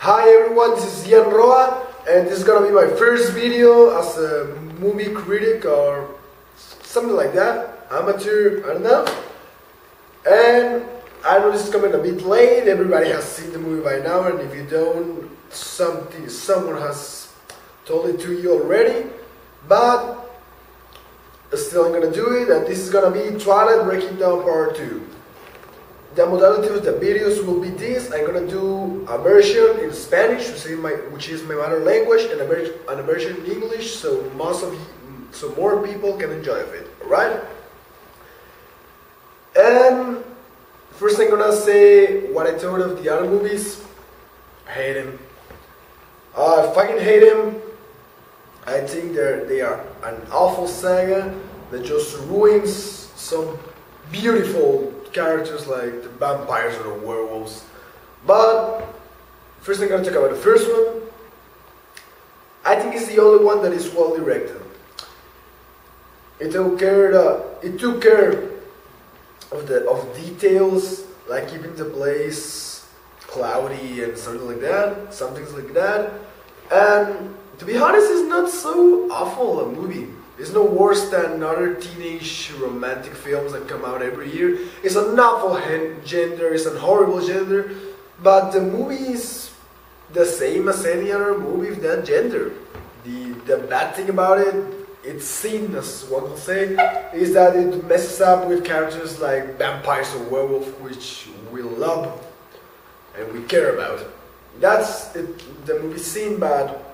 Hi everyone, this is Ian Roa, and this is gonna be my first video as a movie critic or something like that, amateur, I don't know. And I know this is coming a bit late, everybody has seen the movie by now, and if you don't, someone has told it to you already, but still I'm gonna do it, and this is gonna be Twilight Breaking Dawn Part 2. The modality of the videos will be this. I'm gonna do a version in Spanish, which is my mother language, and a version in English, so more people can enjoy it. Alright? And first I'm gonna say what I thought of the other movies. I hate them. I fucking hate them. I think they are an awful saga that just ruins some beautiful characters like the vampires or the werewolves. But first I'm going to talk about the first one. I think it's the only one that is well directed. It took care of details, like keeping the place cloudy and something like that, some things like that. And to be honest, it's not so awful a movie. It's no worse than other teenage romantic films that come out every year. It's an awful gender, it's a horrible gender, but the movie is the same as any other movie of that gender. The bad thing about it, it's seen, as one will say, is that it messes up with characters like vampires or werewolves, which we love and we care about. That's it, the movie scene, but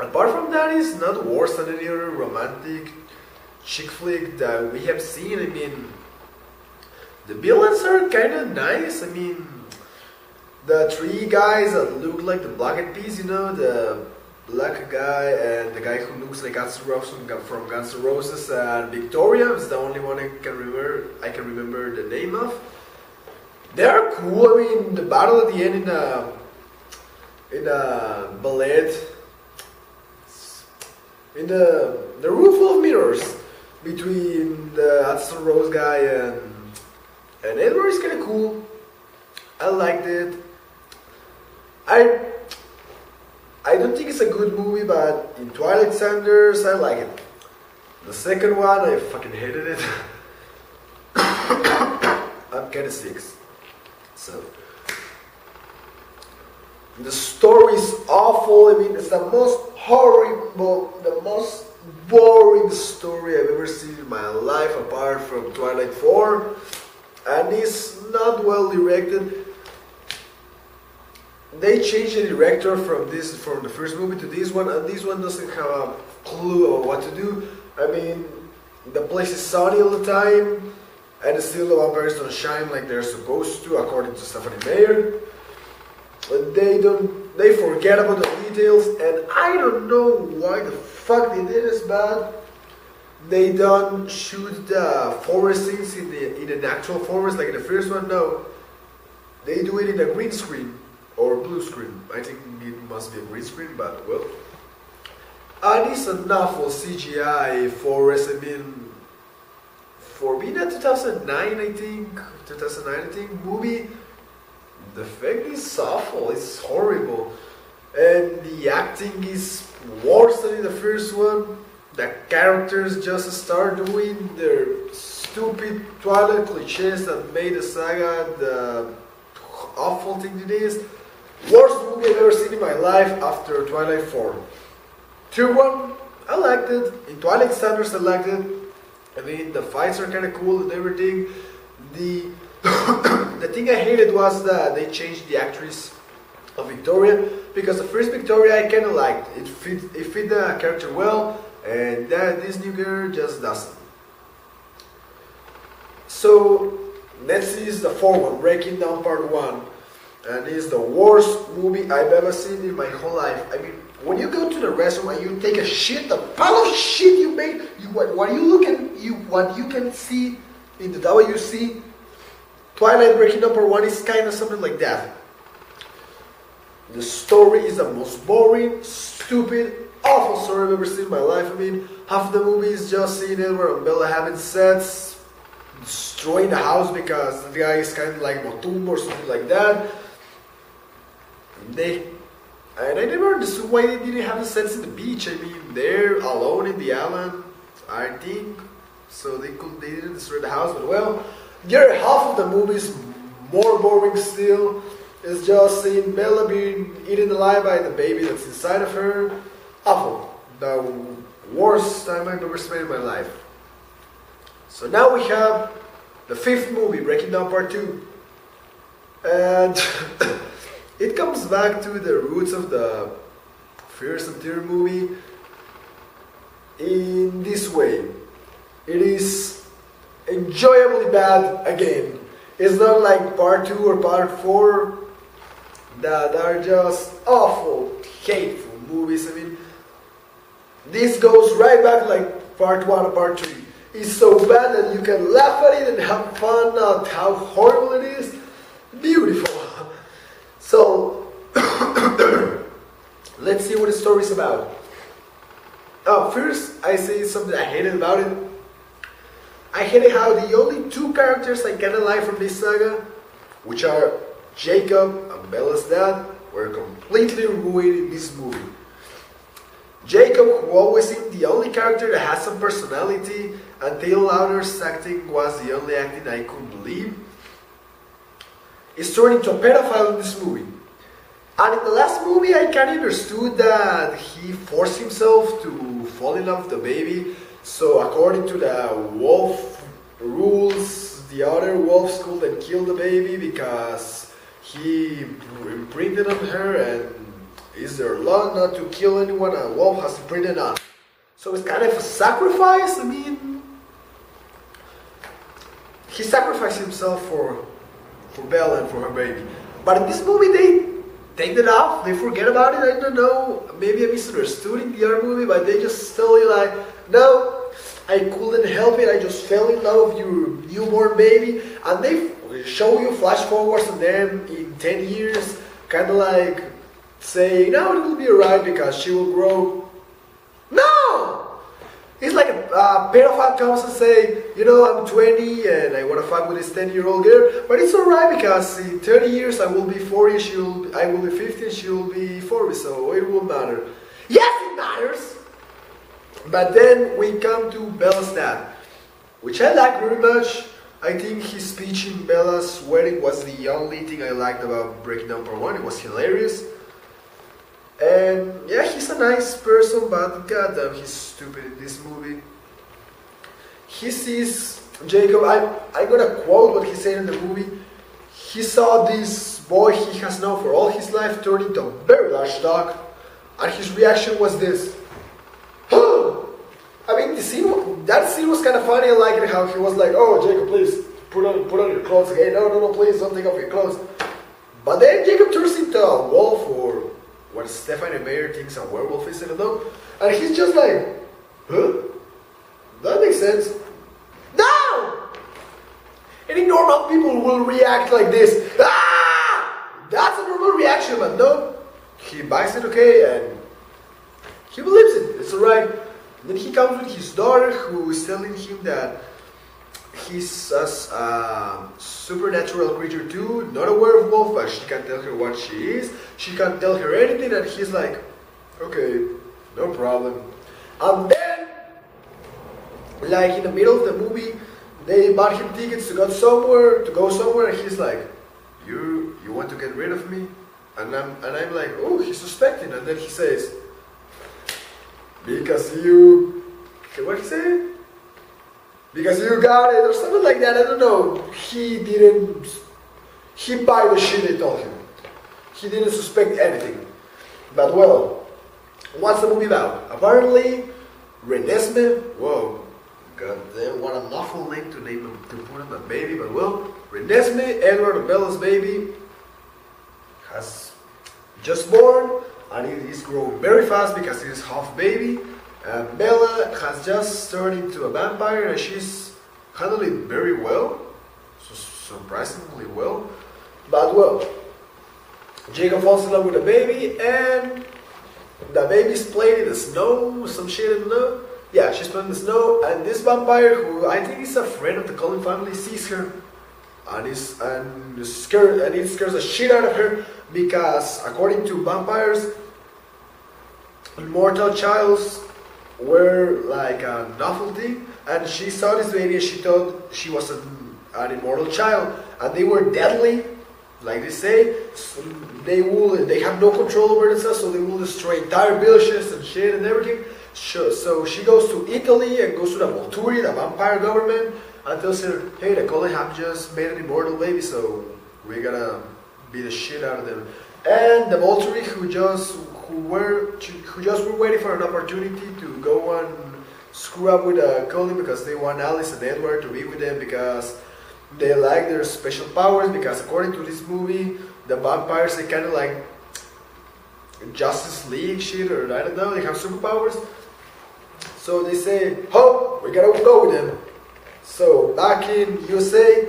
apart from that, it's not worse than any other romantic chick flick that we have seen. I mean, the villains are kind of nice. I mean, the three guys that look like the Black Eyed Peas, you know, the black guy and the guy who looks like Guns N' Roses from Guns N' Roses, and Victoria is the only one I can remember the name of. They are cool. I mean, the battle at the end in a ballet. In the room full of mirrors between the Hudson Rose guy and Edward is kind of cool. I liked it. I don't think it's a good movie, but in Twilight standards, I like it. The second one, I fucking hated it. I'm kind of sick. So the story is awful. I mean, it's the most horrible, the most boring story I've ever seen in my life, apart from Twilight 4, and it's not well directed. They changed the director from the first movie to this one, and this one doesn't have a clue of what to do. I mean, the place is sunny all the time, and still the vampires don't shine like they're supposed to, according to Stephanie Meyer. But they forget about the details, and I don't know why the fuck they did this bad. They don't shoot the forest scenes in an actual forest like in the first one. No, they do it in a green screen or blue screen. I think it must be a green screen, but well. And it's an awful CGI forest. I mean, for being a 2009 movie, the effect is awful, it's horrible, and the acting is worse than in the first one. The characters just start doing their stupid Twilight cliches that made the saga the awful thing it is. Worst movie I've ever seen in my life after Twilight 4. Tier 1, I liked it. In Twilight standards, I liked it. I mean, the fights are kind of cool and everything. The thing I hated was that they changed the actress of Victoria, because the first Victoria I kind of liked. It fit the character well, and this new girl just doesn't. So next is the fourth one, Breaking Dawn Part 1, and it's the worst movie I've ever seen in my whole life. I mean, when you go to the restroom and you take a shit, the pile of shit you made, what you can see in the WC. Twilight Breaking Dawn Part 1 is kind of something like that. The story is the most boring, stupid, awful story I've ever seen in my life. I mean, half the movie is just seeing Edward and Bella having sex, destroying the house because the guy is kind of like Motumbo or something like that. They And I never understood why they didn't have the sets in the beach. I mean, they're alone in the island, I think, so they didn't destroy the house. But well, the other half of the movie is more boring still. It's just seeing Bella being eaten alive by the baby that's inside of her. Awful. The worst time I've ever spent in my life. So now we have the 5th movie, Breaking Dawn Part 2. And it comes back to the roots of the first and third movie in this way. It is enjoyably bad again. It's not like Part 2 or Part 4 that are just awful, hateful movies. I mean, this goes right back like Part 1 or Part 3. It's so bad that you can laugh at it and have fun at how horrible it is. Beautiful. So, let's see what the story is about. Oh, first I say something I hated about it. I hated how the only 2 characters I kinda like from this saga, which are Jacob and Bella's dad, were completely ruined in this movie. Jacob, who always seemed the only character that has some personality, until Lauder's acting was the only acting I could believe, is turned into a pedophile in this movie. And in the last movie I kinda understood that he forced himself to fall in love with the baby, so according to the wolf rules, the other wolves couldn't kill the baby because he imprinted on her, and is there law not to kill anyone a wolf has imprinted on? So it's kind of a sacrifice. I mean, he sacrificed himself for Bella and for her baby. But in this movie they take it off, they forget about it. I don't know, maybe I misunderstood in the other movie, but they just tell you like, no, I couldn't help it, I just fell in love with your newborn baby. And they show you flash forwards on them in 10 years, kind of like saying, no, it will be alright because she will grow. No! It's like a pedophile comes and say, you know, I'm 20 and I want to fuck with this 10-year-old girl, but it's alright because in 30 years I will be 40, I will be 50 and she will be 40, so it won't matter. Yes, it matters! But then we come to Bella's dad, which I like very much. I think his speech in Bella's wedding was the only thing I liked about Breaking Dawn Part 1. It was hilarious. And yeah, he's a nice person, but goddamn, he's stupid in this movie. He sees Jacob, I'm gonna quote what he said in the movie. He saw this boy he has known for all his life turn into a very large dog, and his reaction was this. I mean, that scene was kind of funny. I liked how he was like, oh, Jacob, please, put on your clothes again. No, please, don't take off your clothes. But then Jacob turns into a wolf, or what Stephanie Meyer thinks a werewolf is, I don't know. And he's just like, huh? That makes sense. No! Any normal people will react like this. Ah! That's a normal reaction, but no. He buys it, okay, and he believes it. It's alright. Then he comes with his daughter, who is telling him that he's a supernatural creature too, not a werewolf, but she can tell her what she is. She can tell her anything, and he's like, okay, no problem. And then, like in the middle of the movie, they bought him tickets to go somewhere, and he's like, you want to get rid of me? And I'm like, oh, he's suspecting, and then he says, because you, what did he say? Because you got it, or something like that, I don't know. He buy the shit they told him. He didn't suspect anything. But well, what's the movie about? Apparently, Renesmee, whoa, goddamn, what an awful name to put on a baby, but well, Renesmee, Edward and Bella's baby, has just born, and it is growing very fast because it is half baby. And Bella has just turned into a vampire, and she's handling it very well, so surprisingly well. But well, Jacob falls in love with the baby, and the baby's playing in the snow, some shit, I don't know. Yeah, she's playing in the snow, and this vampire, who I think is a friend of the Cullen family, sees her, and is scared, and it scares the shit out of her. because according to vampires, immortal childs were like a novelty, and she saw this baby and she thought she was an immortal child, and they were deadly, like they say. So they have no control over themselves, so they will destroy entire villages and shit and everything. So she goes to Italy and goes to the Volturi, the vampire government, and tells her, hey, the college have just made an immortal baby, so we gotta beat the shit out of them. And the Volturi, who just were waiting for an opportunity to go and screw up with the Cully, because they want Alice and Edward to be with them because they like their special powers. Because according to this movie, the vampires, they kind of like Justice League shit, or I don't know, they have superpowers. So they say, oh, we gotta go with them. So back in USA,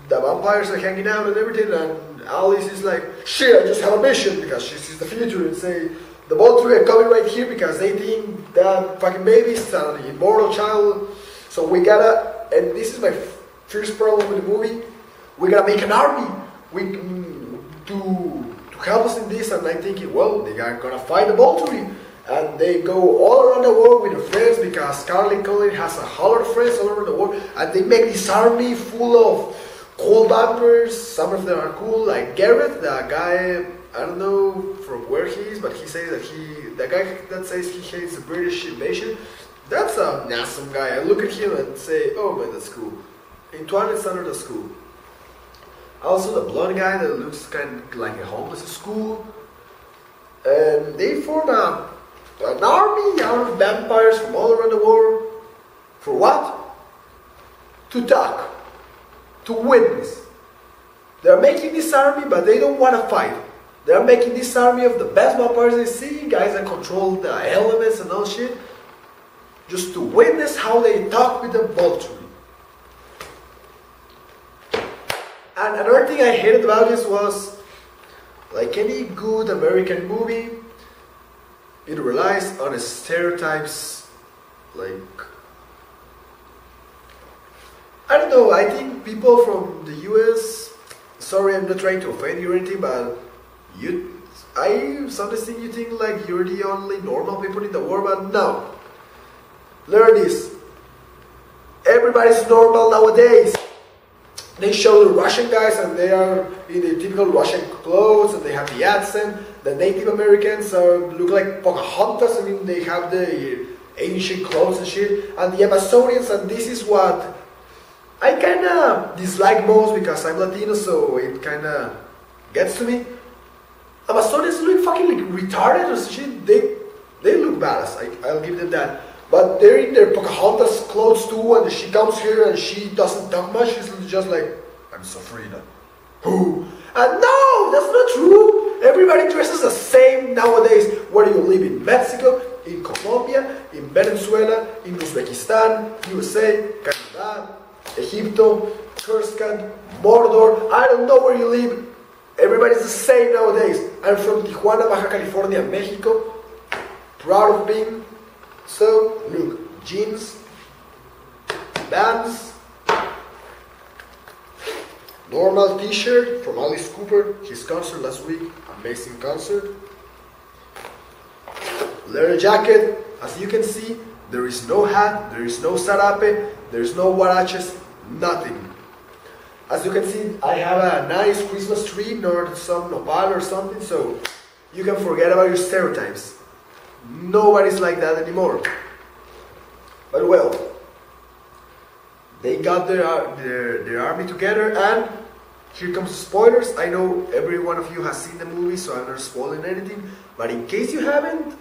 the vampires are hanging out and everything, and Alice is like, shit, I just have a mission, because she sees the future, and say, the Volturi are coming right here because they think that fucking baby's an immortal child. So we gotta, and this is my first problem with the movie, we gotta make an army to help us in this. And I'm thinking, well, they are gonna fight the Volturi, and they go all around the world with their friends, because Carly Cullen has a whole lot of friends all over the world, and they make this army full of cool vampires. Some of them are cool, like Garrett, the guy, I don't know from where he is, but he says that the guy that says he hates the British invasion, that's an awesome guy. I look at him and say, oh man, that's cool. In Twilight Standard, that's cool. Also the blonde guy that looks kind of like a homeless at school. And they form an army out of vampires from all around the world. For what? To talk. To witness. They're making this army, but they don't want to fight. They're making this army of the best vampires they see, guys that control the elements and all shit, just to witness how they talk with the Volturi. And another thing I hated about this was, like any good American movie, it relies on stereotypes, like, I don't know, I think people from the US, sorry, I'm not trying to offend you or anything, but I sometimes think you think like you're the only normal people in the world, but no. Learn this. Everybody's normal nowadays. They show the Russian guys and they are in the typical Russian clothes and they have the accent. The Native Americans look like Pocahontas, I mean they have the ancient clothes and shit. And the Amazonians, and this is what I kinda dislike most because I'm Latino, so it kinda gets to me. Amazonians look fucking like retarded or shit. They look badass, I'll give them that. But they're in their Pocahontas clothes too, and she comes here and she doesn't talk much. She's just like, I'm Sofrina. Who? And no, that's not true. Everybody dresses the same nowadays. Whether you live in Mexico, in Colombia, in Venezuela, in Uzbekistan, USA, Canada, Egipto, Kurskan, Mordor, I don't know where you live. Everybody's the same nowadays. I'm from Tijuana, Baja California, Mexico. Proud of being. So, look, jeans, bands, normal t-shirt from Alice Cooper, his concert last week, amazing concert. Leather jacket, as you can see, there is no hat, there is no sarape, there is no huaraches, nothing. As you can see, I have a nice Christmas tree, not some nopal or something, so you can forget about your stereotypes. Nobody's like that anymore. But well, they got their army together, and here comes the spoilers. I know every one of you has seen the movie, so I'm not spoiling anything. But in case you haven't,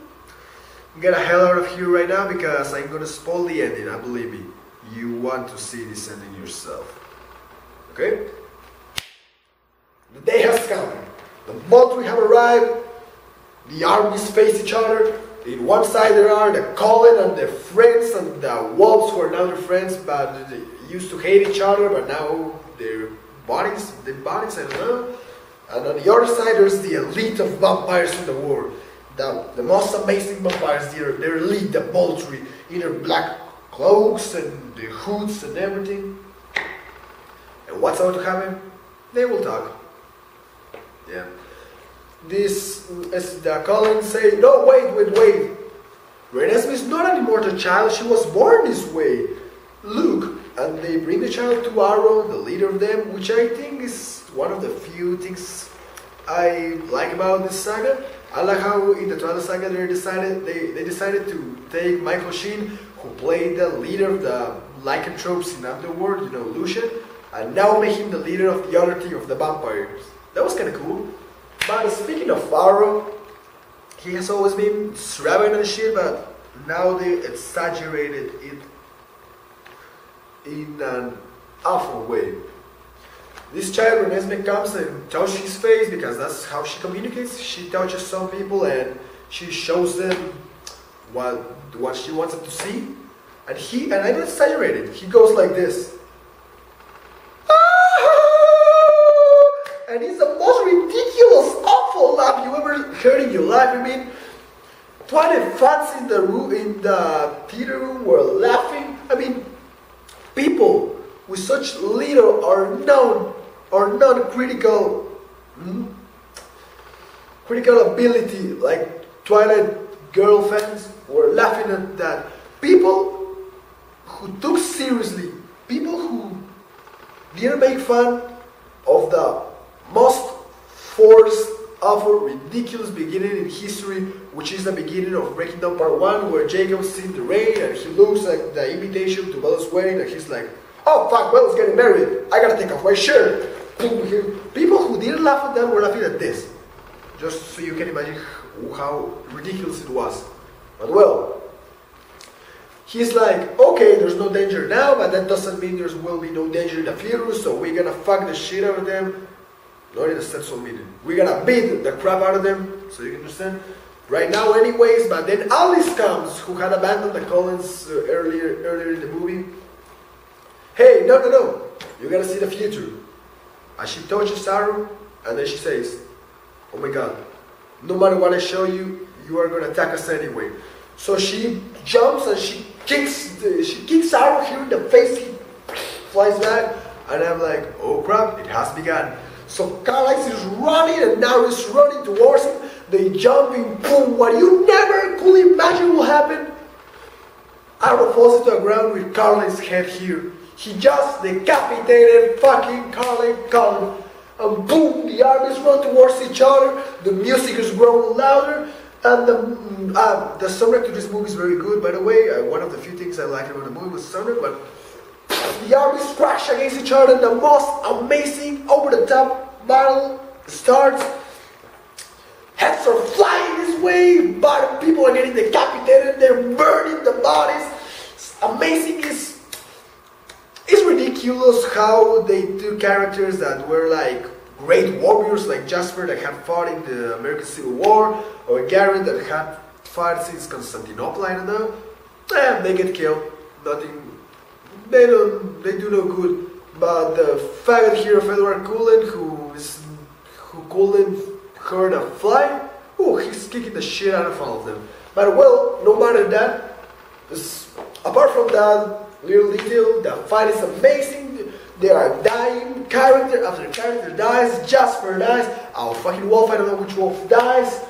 get the hell out of here right now because I'm gonna spoil the ending. I believe me, you want to see this ending yourself. Okay? The day has come. The Volturi have arrived. The armies face each other. In one side there are the Cullen and their friends and the wolves who are now their friends, but they used to hate each other, but now they're buddies, I don't know. And on the other side there's the elite of vampires in the world. The most amazing vampires, they're elite, the Volturi, in their black cloaks and the hoods and everything. And what's about to happen? They will talk. Yeah. this as the Collins say, no, wait. Renesmee is not an immortal child, she was born this way. Look, and they bring the child to Arrow, the leader of them, which I think is one of the few things I like about this saga. I like how in the Twilight saga they decided to take Michael Sheen, who played the leader of the lycanthropes in Underworld, you know, Lucian, and now make him the leader of the other team of the vampires. That was kind of cool. But speaking of Arrow, he has always been strapping and shit, but now they exaggerated it in an awful way. This child, Renesmee, comes and touches his face because that's how she communicates. She touches some people and she shows them what she wants them to see. And I don't exaggerate it, he goes like this. And it's the most ridiculous, awful laugh you ever heard in your life. I mean, 20 fans in the theater room were laughing. I mean, people with such little or non-critical critical ability, like Twilight girl fans, were laughing at that. People who took seriously, people who didn't make fun of the most forced, awful, ridiculous beginning in history, which is the beginning of Breaking Dawn Part 1, where Jacob's in the rain and he looks like the invitation to Bella's wedding and he's like, oh fuck, Bella's getting married, I gotta take off my shirt. People who didn't laugh at that were laughing at this. Just so you can imagine how ridiculous it was. But well, he's like, okay, there's no danger now, but that doesn't mean there will be no danger in the future, so we're gonna fuck the shit out of them. Not in a sensual meaning. We're gonna beat the crap out of them, so you can understand. Right now anyways, but then Alice comes, who had abandoned the Collins earlier in the movie. Hey, no, you gotta see the future. And she touches Arrow, and then she says, oh my god, no matter what I show you, you are gonna attack us anyway. So she jumps and she kicks Arrow here in the face, he flies back, and I'm like, oh crap, it has begun. So Carlisle is running and now he's running towards him. They jump in, boom, what you never could imagine will happen. Arrow falls into the ground with Carlisle's head here. He just decapitated fucking Carlisle. And boom, the armies run towards each other. The music is growing louder. And the soundtrack to this movie is very good, by the way. One of the few things I liked about the movie was the soundtrack, but the armies crash against each other and the most amazing, over-the-top battle starts. Heads are flying this way, but people are getting decapitated, they're burning the bodies. It's amazing. It's ridiculous how they do characters that were like great warriors, like Jasper that had fought in the American Civil War, or Garrett that had fought since Constantinople, I don't know. They get killed. They do no good. But the faggot here of Edward Cullen, who Cullen heard a fly, he's kicking the shit out of all of them. But well, no matter that, apart from that little detail, the fight is amazing. They are dying, character after character dies. Jasper dies, our fucking wolf, I don't know which wolf dies,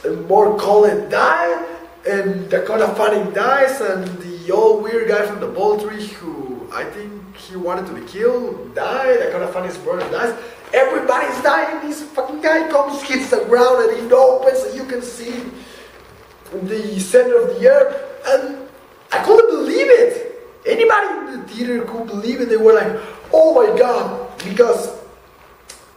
and more Cullen died, and Dakota Fanning dies, and the old weird guy from the Ball Tree, who I think he wanted to be killed, died. Dakota Fanning's brother dies. Everybody's dying. This fucking guy comes, hits the ground, and it opens, and you can see the center of the earth. And I couldn't believe it. Anybody in the theater could believe it. They were like, oh my god. Because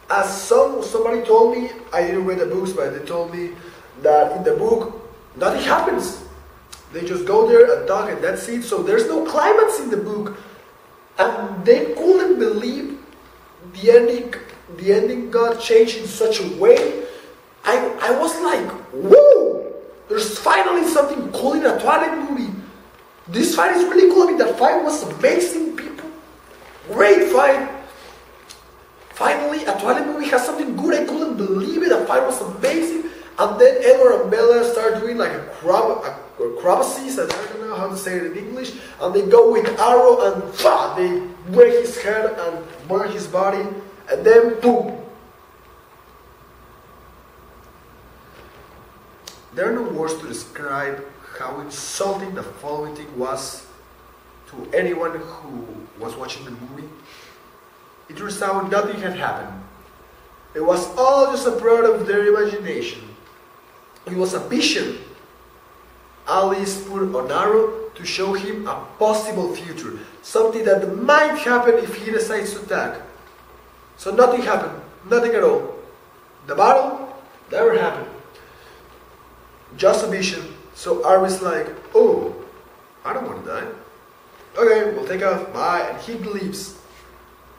as somebody told me, I didn't read the books, but they told me that in the book, nothing happens. They just go there and talk and that's it. So there's no climax in the book. And they couldn't believe the ending got changed in such a way. I was like, whoa! There's finally something cool in a Twilight movie. This fight is really cool. I mean, that fight was amazing, people. Great fight. Finally, a Twilight movie has something good. I couldn't believe it. The fight was amazing. And then Edward and Bella start doing like acrobacies, and I don't know how to say it in English. And they go with Arrow and they break his head and burn his body. And then boom. there are no words to describe how insulting the following thing was to anyone who was watching the movie. It turns out nothing had happened. It was all just a product of their imagination. It was a vision Alice put on Arrow to show him a possible future, something that might happen if he decides to attack. So nothing happened, nothing at all. The battle never happened. Just a vision. So Arrow's like, oh, I don't want to die. Okay, we'll take off, bye, and he leaves.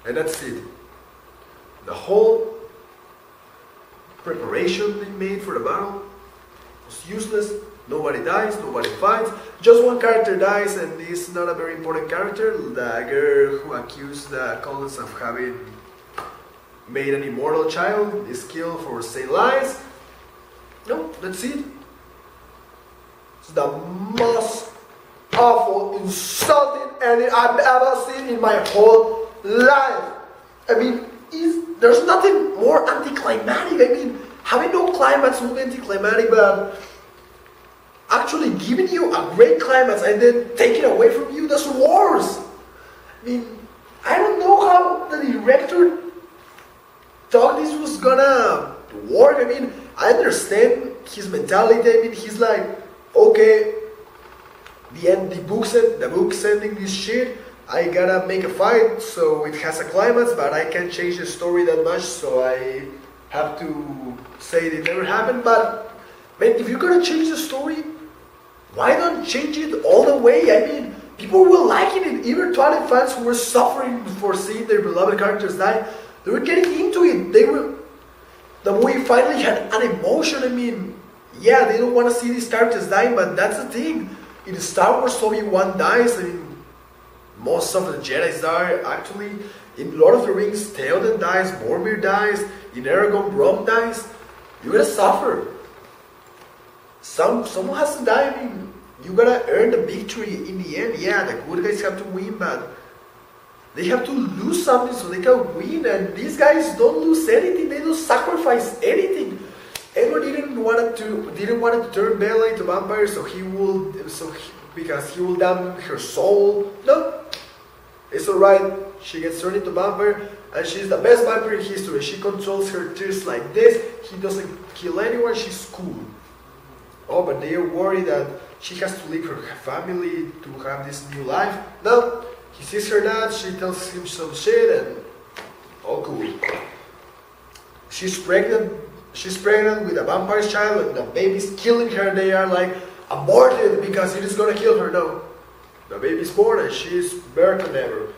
And that's it. The whole preparation they made for the battle was useless. Nobody dies, nobody fights. Just one character dies, and he's not a very important character. The girl who accused the Collins of having made an immortal child is killed for saying lies. No, that's it. It's the most awful, insulting ending I've ever seen in my whole life. I mean, there's nothing more anticlimactic. I mean, having no climax will be anticlimactic, but actually giving you a great climax and then taking it away from you, that's worse. I mean, I don't know how the director thought this was gonna work. I mean, I understand his mentality. I mean, he's like, okay, the book's ending this shit. I gotta make a fight so it has a climax, but I can't change the story that much, so I have to say it never happened. But man, if you're gonna change the story, why don't change it all the way? I mean, people were liking it. Even Twilight fans who were suffering for seeing their beloved characters die, they were getting into it. The movie finally had an emotion. I mean, yeah, they don't want to see these characters dying, but that's the thing. In Star Wars, Obi-Wan dies. I mean, most of the Jedi's die. Actually, in Lord of the Rings, Theoden dies, Boromir dies, in Aragorn, Brom dies. You're gonna suffer. Someone has to die. I mean, you gotta earn the victory in the end. Yeah, the good guys have to win, but they have to lose something so they can win. And these guys don't lose anything. They don't sacrifice anything. Edward didn't want to turn Bella into vampire, because he will damn her soul. No, it's alright. She gets turned into vampire, and she's the best vampire in history. She controls her tears like this. He doesn't kill anyone. She's cool. Oh, but they are worried that she has to leave her family to have this new life. No, he sees her dad. She tells him some shit, and all cool. She's pregnant with a vampire child, and the baby's killing her. They are like, aborted because it is gonna kill her. No, the baby's born and she's better than ever.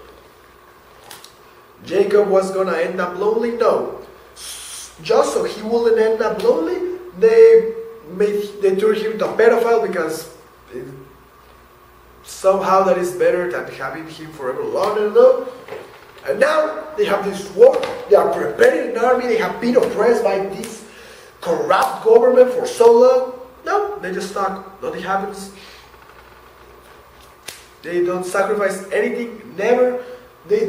Jacob was gonna end up lonely. No, just so he wouldn't end up lonely, they turned him to a pedophile because somehow that is better than having him forever alone. No. And now they have this war. They are preparing an army. They have been oppressed by this corrupt government for so long. No, they just talk. Nothing happens. They don't sacrifice anything. Never. They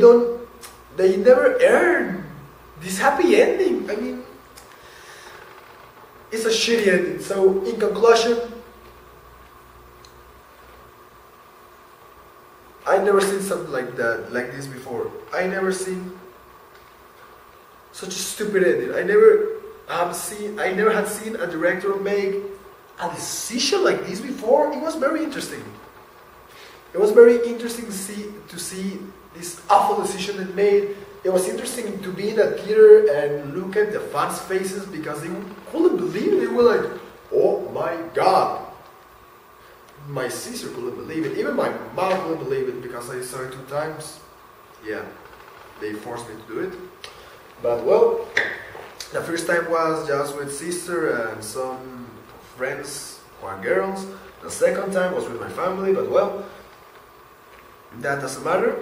never earn this happy ending. I mean, it's a shitty ending. So, in conclusion, I never seen something like this before. I never seen such a stupid ending. I never had seen a director make a decision like this before. It was very interesting. It was very interesting to see this awful decision they made. It was interesting to be in a theater and look at the fans' faces because they couldn't believe it. They were like, oh my god. My sister couldn't believe it. Even my mom couldn't believe it because I saw it 2 times. Yeah, they forced me to do it. But well, the first time was just with sister and some friends who are girls. The second time was with my family, but well, that doesn't matter.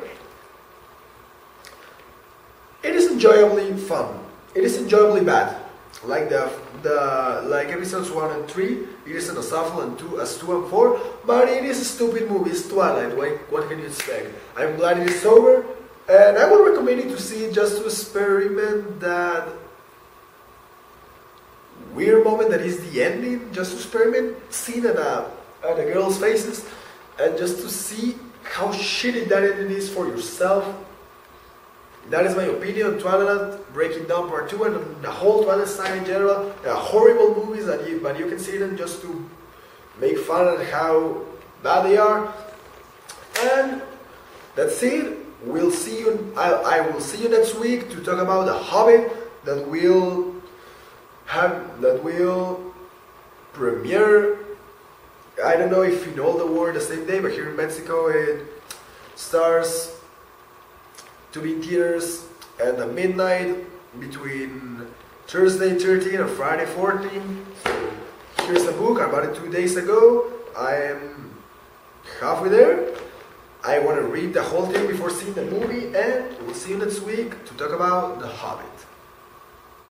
It is enjoyably fun. It is enjoyably bad. Like like episodes 1 and 3, it isn't as awful as 2 and 4, but it is a stupid movie. It's Twilight. What can you expect? I'm glad it is over, and I would recommend you to see it just to experiment that weird moment that is the ending, just to experiment, seeing at the girls' faces, and just to see how shitty that ending is for yourself. That is my opinion on Twilight Breaking Dawn Part 2 and on the whole Twilight saga in general. They are horrible movies, but you can see them just to make fun of how bad they are. And that's it. We'll see you. I will see you next week to talk about The Hobbit that will premiere. I don't know if in all the world the same day, but here in Mexico it starts to be in theaters at midnight between Thursday 13 and Friday 14. So here's the book. I bought it 2 days ago. I am halfway there. I want to read the whole thing before seeing the movie, and we'll see you next week to talk about The Hobbit.